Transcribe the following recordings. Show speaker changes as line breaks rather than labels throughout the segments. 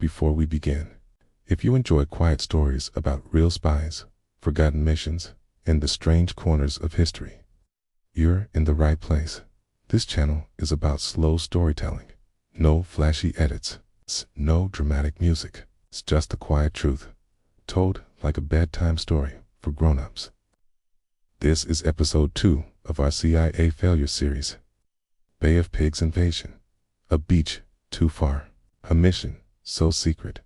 before we begin. If you enjoy quiet stories about real spies, forgotten missions, and the strange corners of history, you're in the right place. This channel is about slow storytelling. No flashy edits, no dramatic music. It's just the quiet truth, told like a bedtime story for grown-ups. This is episode 2 of our CIA failure series. Bay of Pigs invasion. A beach too far. A mission so secret.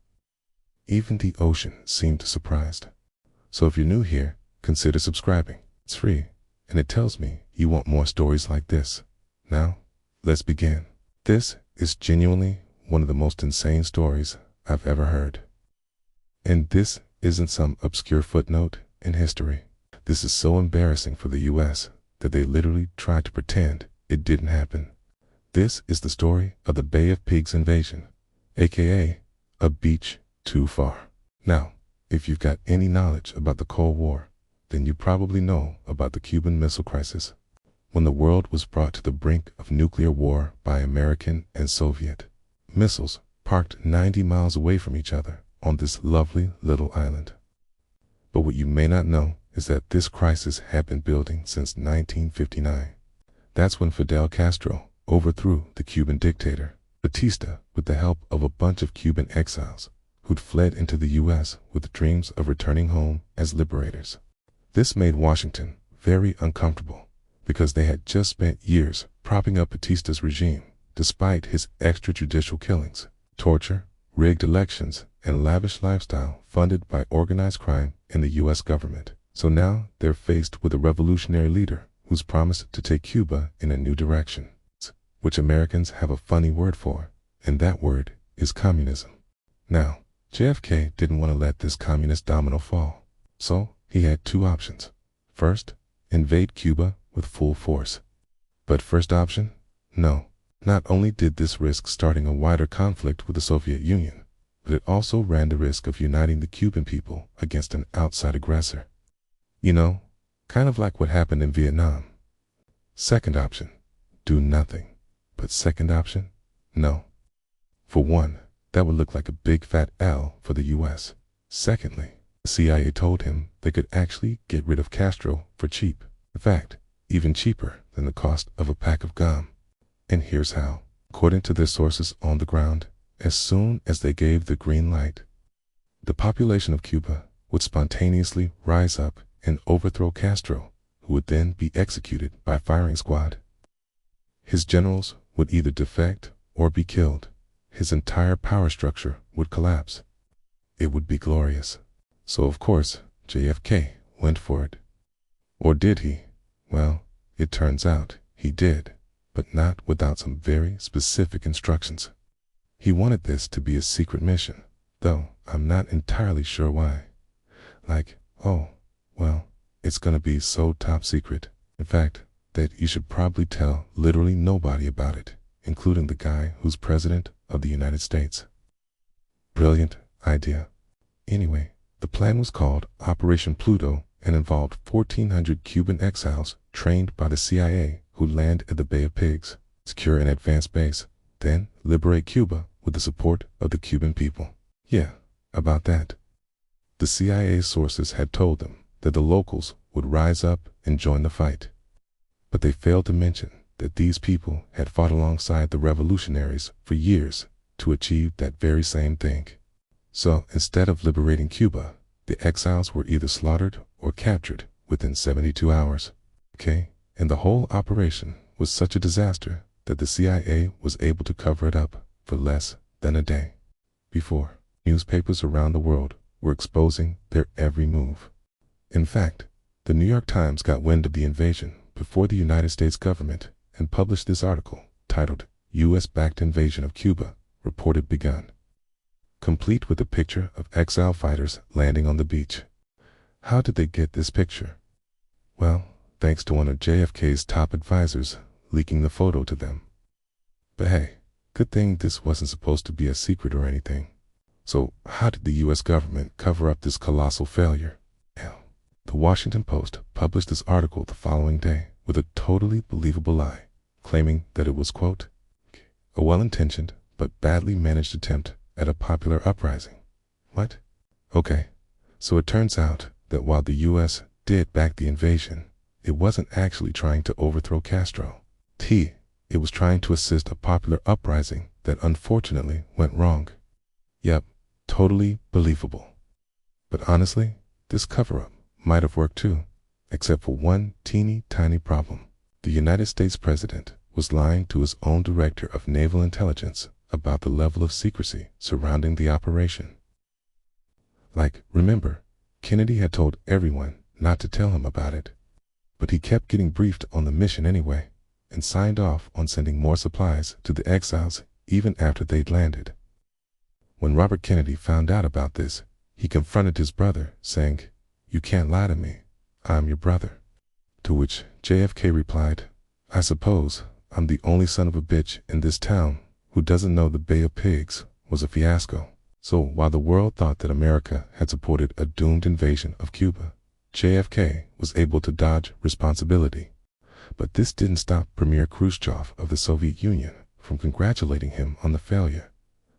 Even the ocean seemed surprised. So if you're new here, consider subscribing. It's free, and it tells me you want more stories like this. Now, let's begin. This is genuinely one of the most insane stories I've ever heard. And this isn't some obscure footnote in history. This is so embarrassing for the U.S. that they literally tried to pretend it didn't happen. This is the story of the Bay of Pigs invasion, aka a beach too far. Now, if you've got any knowledge about the Cold War, then you probably know about the Cuban Missile Crisis, when the world was brought to the brink of nuclear war by American and Soviet missiles parked 90 miles away from each other on this lovely little island. But what you may not know is that this crisis had been building since 1959. That's when Fidel Castro overthrew the Cuban dictator, Batista, with the help of a bunch of Cuban exiles who'd fled into the U.S. with dreams of returning home as liberators. This made Washington very uncomfortable because they had just spent years propping up Batista's regime despite his extrajudicial killings, torture, rigged elections, and lavish lifestyle funded by organized crime in the U.S. government. So now they're faced with a revolutionary leader who's promised to take Cuba in a new direction, which Americans have a funny word for, and that word is communism. Now, JFK didn't want to let this communist domino fall, so he had two options. First, invade Cuba with full force. But first option? No. Not only did this risk starting a wider conflict with the Soviet Union, but it also ran the risk of uniting the Cuban people against an outside aggressor. You know, kind of like what happened in Vietnam. Second option, do nothing. But second option, no. For one, that would look like a big fat L for the U.S. Secondly, the CIA told him they could actually get rid of Castro for cheap. In fact, even cheaper than the cost of a pack of gum. And here's how. According to their sources on the ground, as soon as they gave the green light, the population of Cuba would spontaneously rise up and overthrow Castro, who would then be executed by firing squad. His generals would either defect or be killed. His entire power structure would collapse. It would be glorious. So of course, JFK went for it. Or did he? Well, it turns out he did, but not without some very specific instructions. He wanted this to be a secret mission, though I'm not entirely sure why. Like, oh, well, it's gonna be so top secret, in fact, that you should probably tell literally nobody about it, including the guy who's president of the United States. Brilliant idea. Anyway, the plan was called Operation Pluto and involved 1,400 Cuban exiles trained by the CIA who land at the Bay of Pigs, secure an advanced base, then liberate Cuba with the support of the Cuban people. Yeah, about that. The CIA sources had told them that the locals would rise up and join the fight. But they failed to mention that these people had fought alongside the revolutionaries for years to achieve that very same thing. So instead of liberating Cuba, the exiles were either slaughtered or captured within 72 hours. Okay? And the whole operation was such a disaster that the CIA was able to cover it up for less than a day. Before, newspapers around the world were exposing their every move. In fact, the New York Times got wind of the invasion before the United States government and published this article titled U.S.-backed invasion of Cuba, reported begun, complete with a picture of exile fighters landing on the beach. How did they get this picture? Well, thanks to one of JFK's top advisors leaking the photo to them. But hey, good thing this wasn't supposed to be a secret or anything. So how did the U.S. government cover up this colossal failure? Hell, the Washington Post published this article the following day with a totally believable lie, claiming that it was, quote, a well-intentioned but badly managed attempt at a popular uprising. What? Okay, so it turns out that while the U.S. did back the invasion, it wasn't actually trying to overthrow Castro. It was trying to assist a popular uprising that unfortunately went wrong. Yep, totally believable. But honestly, this cover-up might have worked too, except for one teeny tiny problem. The United States president was lying to his own director of naval intelligence about the level of secrecy surrounding the operation. Like, remember, Kennedy had told everyone not to tell him about it, but he kept getting briefed on the mission anyway, and signed off on sending more supplies to the exiles even after they'd landed. When Robert Kennedy found out about this, he confronted his brother, saying, "You can't lie to me, I'm your brother." To which JFK replied, "I suppose I'm the only son of a bitch in this town who doesn't know the Bay of Pigs was a fiasco." So while the world thought that America had supported a doomed invasion of Cuba, JFK was able to dodge responsibility. But this didn't stop Premier Khrushchev of the Soviet Union from congratulating him on the failure,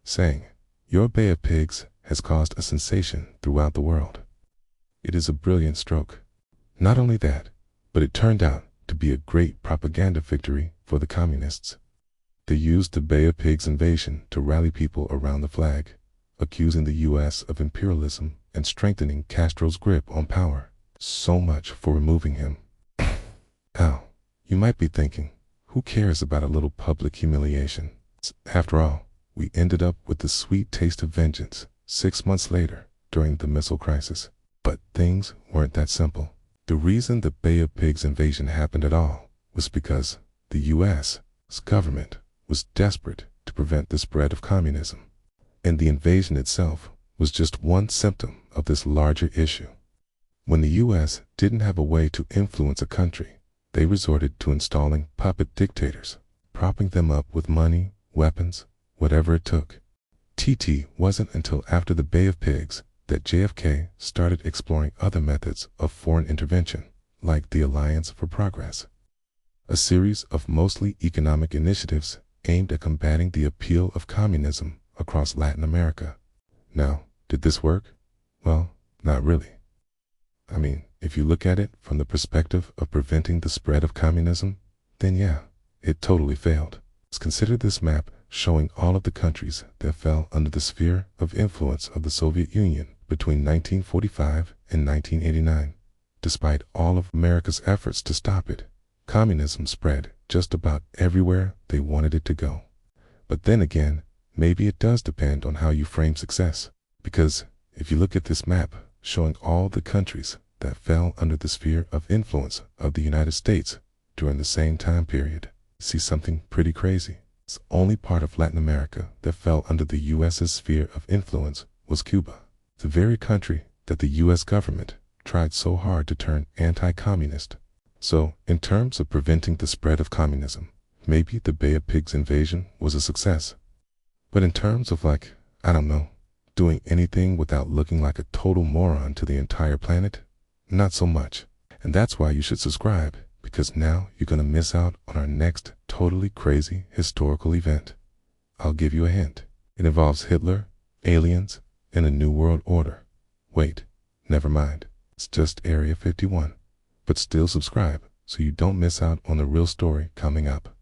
saying, "Your Bay of Pigs has caused a sensation throughout the world." It is a brilliant stroke. Not only that, but it turned out to be a great propaganda victory for the communists. They used the Bay of Pigs invasion to rally people around the flag, accusing the U.S. of imperialism and strengthening Castro's grip on power. So much for removing him. Now, you might be thinking, who cares about a little public humiliation? After all, we ended up with the sweet taste of vengeance 6 months later during the Missile Crisis. But things weren't that simple. The reason the Bay of Pigs invasion happened at all was because the U.S. government was desperate to prevent the spread of communism. And the invasion itself was just one symptom of this larger issue. When the U.S. didn't have a way to influence a country, they resorted to installing puppet dictators, propping them up with money, weapons, whatever it took. It wasn't until after the Bay of Pigs that JFK started exploring other methods of foreign intervention, like the Alliance for Progress, a series of mostly economic initiatives aimed at combating the appeal of communism across Latin America. Now, did this work? Well, not really. I mean, if you look at it from the perspective of preventing the spread of communism, then yeah, it totally failed. Let's consider this map showing all of the countries that fell under the sphere of influence of the Soviet Union between 1945 and 1989. Despite all of America's efforts to stop it, communism spread just about everywhere they wanted it to go. But then again, maybe it does depend on how you frame success. Because if you look at this map showing all the countries that fell under the sphere of influence of the United States during the same time period, see something pretty crazy. The only part of Latin America that fell under the U.S.'s sphere of influence was Cuba, the very country that the U.S. government tried so hard to turn anti-communist. So, in terms of preventing the spread of communism, maybe the Bay of Pigs invasion was a success. But in terms of I don't know, doing anything without looking like a total moron to the entire planet, not so much. And that's why you should subscribe, because now you're going to miss out on our next totally crazy historical event. I'll give you a hint. It involves Hitler, aliens, and a new world order. Wait, never mind. It's just Area 51. But still subscribe so you don't miss out on the real story coming up.